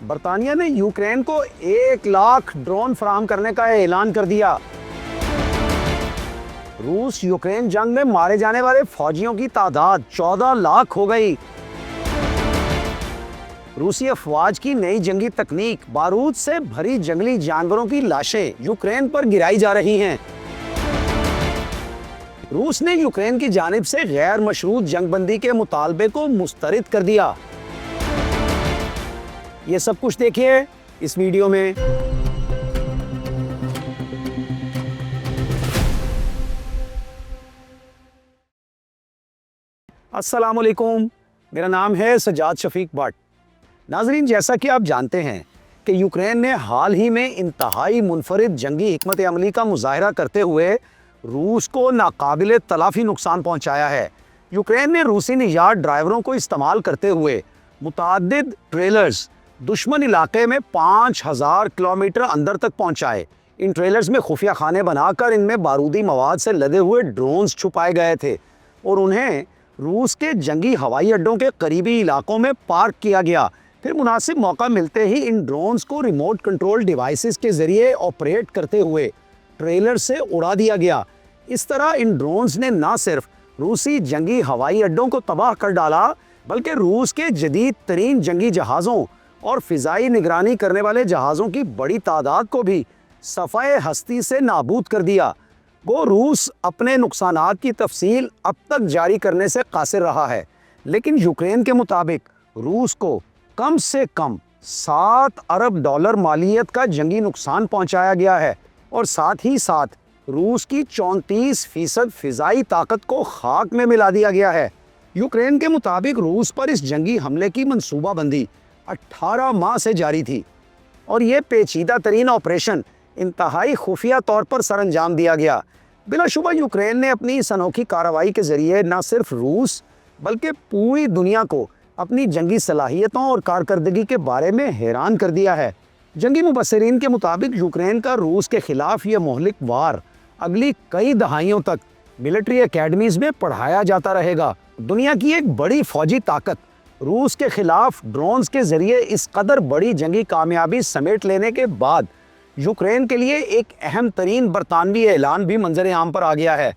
برطانیہ نے یوکرین کو 1 لاکھ ڈرون فراہم کرنے کا اعلان کر دیا۔ روس یوکرین جنگ میں مارے جانے والے فوجیوں کی تعداد 14 لاکھ ہو گئی۔ روسی افواج کی نئی جنگی تکنیک، بارود سے بھری جنگلی جانوروں کی لاشیں یوکرین پر گرائی جا رہی ہیں۔ روس نے یوکرین کی جانب سے غیر مشروط جنگ بندی کے مطالبے کو مسترد کر دیا۔ یہ سب کچھ دیکھیے اس ویڈیو میں۔ السلام علیکم، میرا نام ہے سجاد شفیق بٹ۔ ناظرین، جیسا کہ آپ جانتے ہیں کہ یوکرین نے حال ہی میں انتہائی منفرد جنگی حکمت عملی کا مظاہرہ کرتے ہوئے روس کو ناقابل تلافی نقصان پہنچایا ہے۔ یوکرین نے روسی نژاد ڈرائیوروں کو استعمال کرتے ہوئے متعدد ٹریلرز دشمن علاقے میں 5000 کلومیٹر اندر تک پہنچائے۔ ان ٹریلرز میں خفیہ خانے بنا کر ان میں بارودی مواد سے لدے ہوئے ڈرونز چھپائے گئے تھے اور انہیں روس کے جنگی ہوائی اڈوں کے قریبی علاقوں میں پارک کیا گیا۔ پھر مناسب موقع ملتے ہی ان ڈرونز کو ریموٹ کنٹرول ڈیوائسز کے ذریعے آپریٹ کرتے ہوئے ٹریلر سے اڑا دیا گیا۔ اس طرح ان ڈرونز نے نہ صرف روسی جنگی ہوائی اڈوں کو تباہ کر ڈالا بلکہ روس کے جدید ترین جنگی جہازوں اور فضائی نگرانی کرنے والے جہازوں کی بڑی تعداد کو بھی صفحۂ ہستی سے نابود کر دیا۔ وہ روس اپنے نقصانات کی تفصیل اب تک جاری کرنے سے قاصر رہا ہے، لیکن یوکرین کے مطابق روس کو کم سے کم 7 ارب ڈالر مالیت کا جنگی نقصان پہنچایا گیا ہے اور ساتھ ہی ساتھ روس کی 34% فضائی طاقت کو خاک میں ملا دیا گیا ہے۔ یوکرین کے مطابق روس پر اس جنگی حملے کی منصوبہ بندی 18 ماہ سے جاری تھی اور یہ پیچیدہ ترین آپریشن انتہائی خفیہ طور پر سر انجام دیا گیا۔ بلا شبہ یوکرین نے اپنی اس انوکھی کارروائی کے ذریعے نہ صرف روس بلکہ پوری دنیا کو اپنی جنگی صلاحیتوں اور کارکردگی کے بارے میں حیران کر دیا ہے۔ جنگی مبصرین کے مطابق یوکرین کا روس کے خلاف یہ مہلک وار اگلی کئی دہائیوں تک ملٹری اکیڈمیز میں پڑھایا جاتا رہے گا۔ دنیا کی ایک بڑی فوجی طاقت روس کے خلاف ڈرونز کے ذریعے اس قدر بڑی جنگی کامیابی سمیٹ لینے کے بعد یوکرین کے لیے ایک اہم ترین برطانوی اعلان بھی منظر عام پر آ گیا ہے۔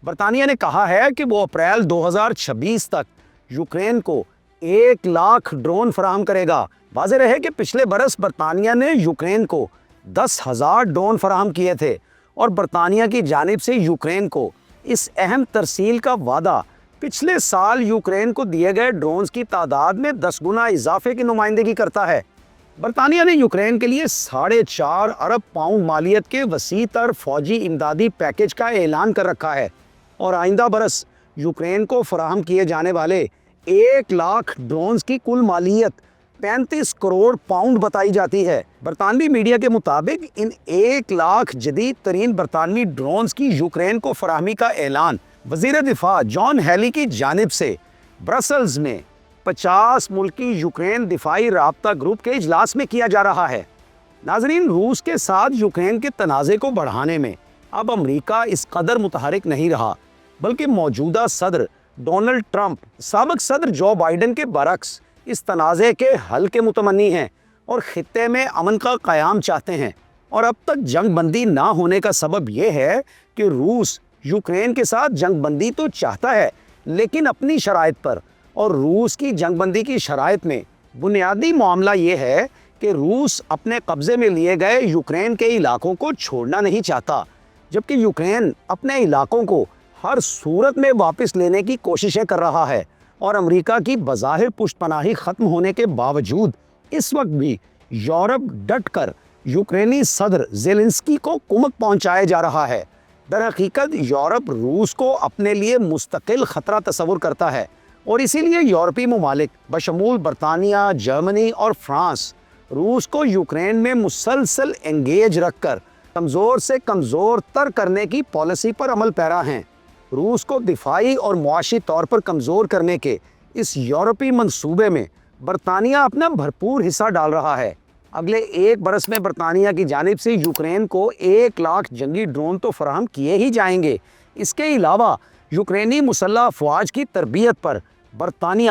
برطانیہ نے کہا ہے کہ وہ اپریل 2026 تک یوکرین کو 1 لاکھ ڈرون فراہم کرے گا۔ واضح رہے کہ پچھلے برس برطانیہ نے یوکرین کو 10,000 ڈرون فراہم کیے تھے اور برطانیہ کی جانب سے یوکرین کو اس اہم ترسیل کا وعدہ پچھلے سال یوکرین کو دیے گئے ڈرونز کی تعداد میں 10 گنا اضافے کی نمائندگی کرتا ہے۔ برطانیہ نے یوکرین کے لیے 4.5 ارب پاؤنڈ مالیت کے وسیع تر فوجی امدادی پیکج کا اعلان کر رکھا ہے اور آئندہ برس یوکرین کو فراہم کیے جانے والے 1 لاکھ ڈرونز کی کل مالیت 35 کروڑ پاؤنڈ بتائی جاتی ہے۔ برطانوی میڈیا کے مطابق ان 1 لاکھ جدید ترین برطانوی ڈرونز کی یوکرین کو فراہمی کا اعلان وزیر دفاع جان ہیلی کی جانب سے برسلز میں 50 ملکی یوکرین دفاعی رابطہ گروپ کے اجلاس میں کیا جا رہا ہے۔ ناظرین، روس کے ساتھ یوکرین کے تنازع کو بڑھانے میں اب امریکہ اس قدر متحرک نہیں رہا، بلکہ موجودہ صدر ڈونلڈ ٹرمپ سابق صدر جو بائیڈن کے برعکس اس تنازع کے حل کے متمنی ہیں اور خطے میں امن کا قیام چاہتے ہیں۔ اور اب تک جنگ بندی نہ ہونے کا سبب یہ ہے کہ روس یوکرین کے ساتھ جنگ بندی تو چاہتا ہے لیکن اپنی شرائط پر، اور روس کی جنگ بندی کی شرائط میں بنیادی معاملہ یہ ہے کہ روس اپنے قبضے میں لیے گئے یوکرین کے علاقوں کو چھوڑنا نہیں چاہتا، جبکہ یوکرین اپنے علاقوں کو ہر صورت میں واپس لینے کی کوششیں کر رہا ہے۔ اور امریکہ کی بظاہر پشت پناہی ختم ہونے کے باوجود اس وقت بھی یورپ ڈٹ کر یوکرینی صدر زیلنسکی کو کمک پہنچائے جا رہا ہے۔ در حقیقت یورپ روس کو اپنے لیے مستقل خطرہ تصور کرتا ہے اور اسی لیے یورپی ممالک بشمول برطانیہ، جرمنی اور فرانس روس کو یوکرین میں مسلسل انگیج رکھ کر کمزور سے کمزور تر کرنے کی پالیسی پر عمل پیرا ہیں۔ روس کو دفاعی اور معاشی طور پر کمزور کرنے کے اس یورپی منصوبے میں برطانیہ اپنا بھرپور حصہ ڈال رہا ہے۔ اگلے 1 برس میں برطانیہ کی جانب سے یوکرین کو 1 لاکھ جنگی ڈرون تو فراہم کیے ہی جائیں گے۔ اس کے علاوہ یوکرینی مسلح افواج کی تربیت پر برطانیہ